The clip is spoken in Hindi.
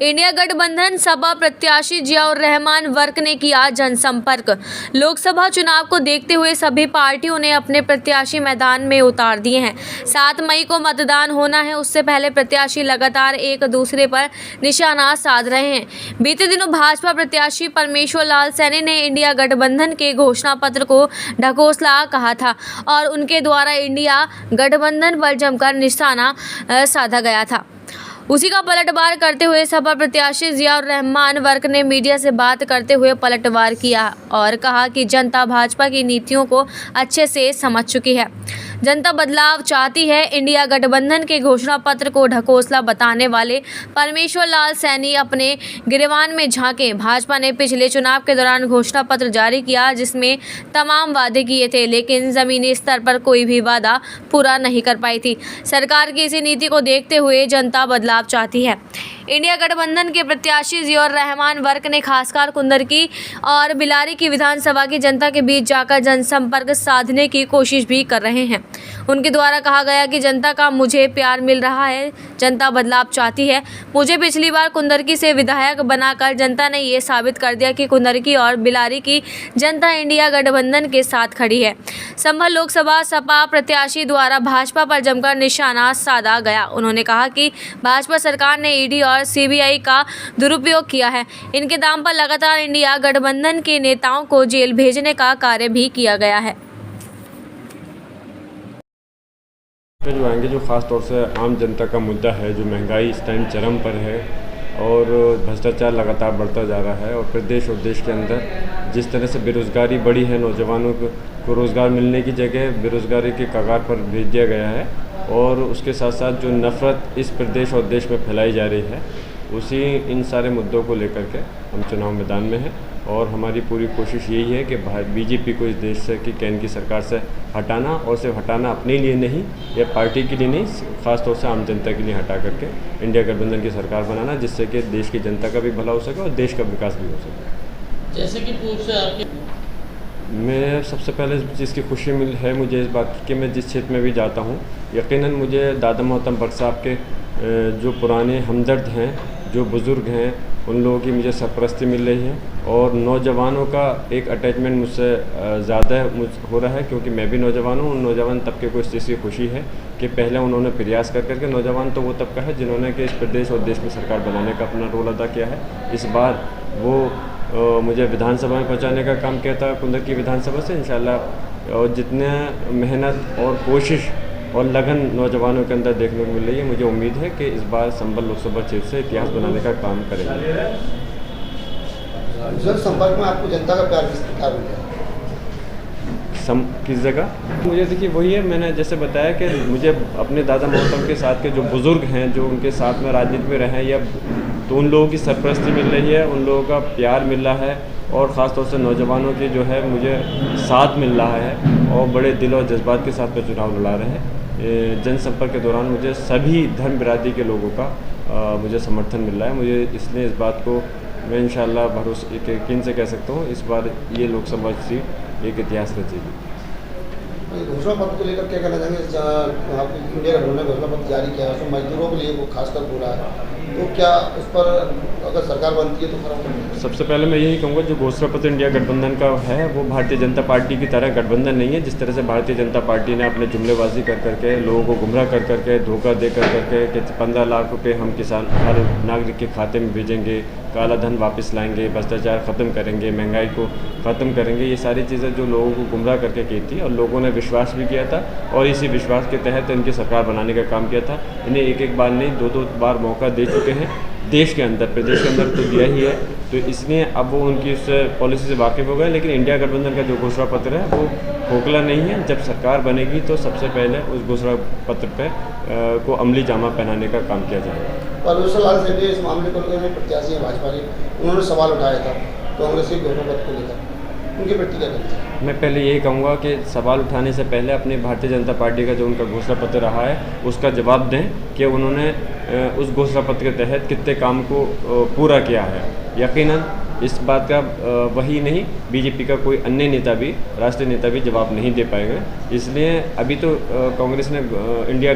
इंडिया गठबंधन सपा प्रत्याशी जियाउर रहमान वर्क ने किया जनसंपर्क। लोकसभा चुनाव को देखते हुए सभी पार्टियों ने अपने प्रत्याशी मैदान में उतार दिए हैं। 7 मई को मतदान होना है, उससे पहले प्रत्याशी लगातार एक दूसरे पर निशाना साध रहे हैं। बीते दिनों भाजपा प्रत्याशी परमेश्वर लाल सैनी ने इंडिया गठबंधन के घोषणा पत्र को ढकोसला कहा था और उनके द्वारा इंडिया गठबंधन पर जमकर निशाना साधा गया था। उसी का पलटवार करते हुए सपा प्रत्याशी जियाउर रहमान वर्क ने मीडिया से बात करते हुए पलटवार किया और कहा कि जनता भाजपा की नीतियों को अच्छे से समझ चुकी है। जनता बदलाव चाहती है। इंडिया गठबंधन के घोषणा पत्र को ढकोसला बताने वाले परमेश्वर लाल सैनी अपने गिरवान में झांके। भाजपा ने पिछले चुनाव के दौरान घोषणा पत्र जारी किया जिसमें तमाम वादे किए थे, लेकिन जमीनी स्तर पर कोई भी वादा पूरा नहीं कर पाई थी। सरकार की इसी नीति को देखते हुए जनता बदलाव चाहती है। इंडिया गठबंधन के प्रत्याशी जियाउर रहमान वर्क ने खासकर कुंदरकी और बिलारी की विधानसभा की जनता के बीच जाकर जनसंपर्क साधने की कोशिश भी कर रहे हैं। उनके द्वारा कहा गया कि जनता का मुझे प्यार मिल रहा है, जनता बदलाव चाहती है। मुझे पिछली बार कुंदरकी से विधायक बनाकर जनता ने ये साबित कर दिया कि कुंदरकी और बिलारी की जनता इंडिया गठबंधन के साथ खड़ी है। संभल लोकसभा सपा प्रत्याशी द्वारा भाजपा पर जमकर निशाना साधा गया। उन्होंने कहा कि भाजपा सरकार ने ईडी और सीबीआई का दुरुपयोग किया है। इनके दाम पर लगातार इंडिया गठबंधन के नेताओं को जेल भेजने का कार्य भी किया गया है। जो आएंगे, जो ख़ास तौर से आम जनता का मुद्दा है, जो महंगाई इस टाइम चरम पर है और भ्रष्टाचार लगातार बढ़ता जा रहा है और प्रदेश और देश के अंदर जिस तरह से बेरोज़गारी बढ़ी है, नौजवानों को रोज़गार मिलने की जगह बेरोज़गारी के कगार पर भेज दिया गया है और उसके साथ साथ जो नफ़रत इस प्रदेश और देश में फैलाई जा रही है, उसी इन सारे मुद्दों को लेकर के हम चुनाव मैदान में हैं और हमारी पूरी कोशिश यही है कि बीजेपी को इस देश से की केंद्र की सरकार से हटाना और सिर्फ हटाना अपने लिए नहीं या पार्टी के लिए नहीं, ख़ास तौर से आम जनता के लिए हटा करके इंडिया गठबंधन की सरकार बनाना, जिससे कि देश की जनता का भी भला हो सके और देश का विकास भी हो सके। जैसे कि पूर्व से आपके मैं सबसे पहले जिसकी खुशी मिल है मुझे इस बात की कि मैं जिस क्षेत्र में भी जाता हूँ, यकीनन मुझे दादा मोहतरम बख्श साहब के जो पुराने हमदर्द हैं, जो बुज़ुर्ग हैं, उन लोगों की मुझे सरपरस्ती मिल रही है और नौजवानों का एक अटैचमेंट मुझसे ज़्यादा हो रहा है, क्योंकि मैं भी नौजवान हूँ। नौजवान तबके को इस चीज़ की खुशी है कि पहले उन्होंने प्रयास कर करके, नौजवान तो वो तबका है जिन्होंने कि इस प्रदेश और देश में सरकार बनाने का अपना रोल अदा किया है। इस बार वो मुझे विधानसभा में पहुँचाने का काम किया था, कुंदरकी विधानसभा से इंशाल्लाह, और जितने मेहनत और कोशिश और लगन नौजवानों के अंदर देखने को मिल रही है, मुझे उम्मीद है कि इस बार संभल लोकसभा क्षेत्र से इतिहास बनाने का काम करेंगे। संपर्क में आपको जनता का प्यार किस प्रकार मिला? किस जगह मुझे देखिए वही है, मैंने जैसे बताया कि मुझे अपने दादा मोहतरम के साथ के जो बुज़ुर्ग हैं, जो उनके साथ में राजनीति में रहे हैं, या तो उन लोगों की सरपरस्ती मिल रही है, उन लोगों का प्यार मिल रहा है और ख़ास तौर से नौजवानों की जो है मुझे साथ मिल रहा है और बड़े दिल और जज्बात के साथ में चुनाव लड़ा रहे हैं। जनसंपर्क के दौरान मुझे सभी धर्म बिरादरी के लोगों का मुझे समर्थन मिल रहा है। मुझे इसलिए इस बात को मैं इंशाल्लाह भरोसे यकीन से कह सकता हूँ, इस बार ये लोकसभा सीट एक इतिहास रचेगी। घोषणा पत्र को लेकर क्या कहना चाहेंगे? आपने इंडिया गठबंधन ने घोषणा पत्र जारी किया है, उसमें मजदूरों के लिए वो खासकर बोला है, तो क्या उस पर अगर सरकार बनती है तो फर्क? सबसे पहले मैं यही कहूँगा, जो घोषणा पत्र इंडिया गठबंधन का है वो भारतीय जनता पार्टी की तरह गठबंधन नहीं है। जिस तरह से भारतीय जनता पार्टी ने अपने जुमलेबाजी कर करके, लोगों को गुमराह कर करके, धोखा दे कर करके कि 15 लाख रुपए हम किसान हर नागरिक के खाते में भेजेंगे, काला धन वापस लाएंगे, भ्रष्टाचार ख़त्म करेंगे, महंगाई को ख़त्म करेंगे, ये सारी चीज़ें जो लोगों को गुमराह करके की थी और लोगों ने विश्वास भी किया था और इसी विश्वास के तहत इनकी सरकार बनाने का काम किया था। इन्हें एक बार नहीं, 2 बार मौका दे चुके हैं देश के अंदर, प्रदेश के अंदर तो दिया ही है, तो इसलिए अब वो उनकी उस पॉलिसी से वाकिफ़ हो गए। लेकिन इंडिया गठबंधन का जो घोषणा पत्र है वो खोखला नहीं है। जब सरकार बनेगी तो सबसे पहले उस घोषणा पत्र पे को अमली जामा पहनाने का काम किया जाएगा। परमेश्वर लाल सैनी इस मामले को लेकर प्रत्याशी हैं भाजपा के, उन्होंने सवाल उठाया था कांग्रेस के घोषणा पत्र को लेकर, उनकी प्रतिक्रिया क्या है? मैं पहले यही कहूँगा कि सवाल उठाने से पहले अपनी भारतीय जनता पार्टी का जो उनका घोषणा पत्र रहा है उसका जवाब दें कि उन्होंने उस घोषणा पत्र के तहत कितने काम को पूरा किया है। यकीनन इस बात का वही नहीं, बीजेपी का कोई अन्य नेता भी, राष्ट्रीय नेता भी जवाब नहीं दे पाएगा। इसलिए अभी तो कांग्रेस ने इंडिया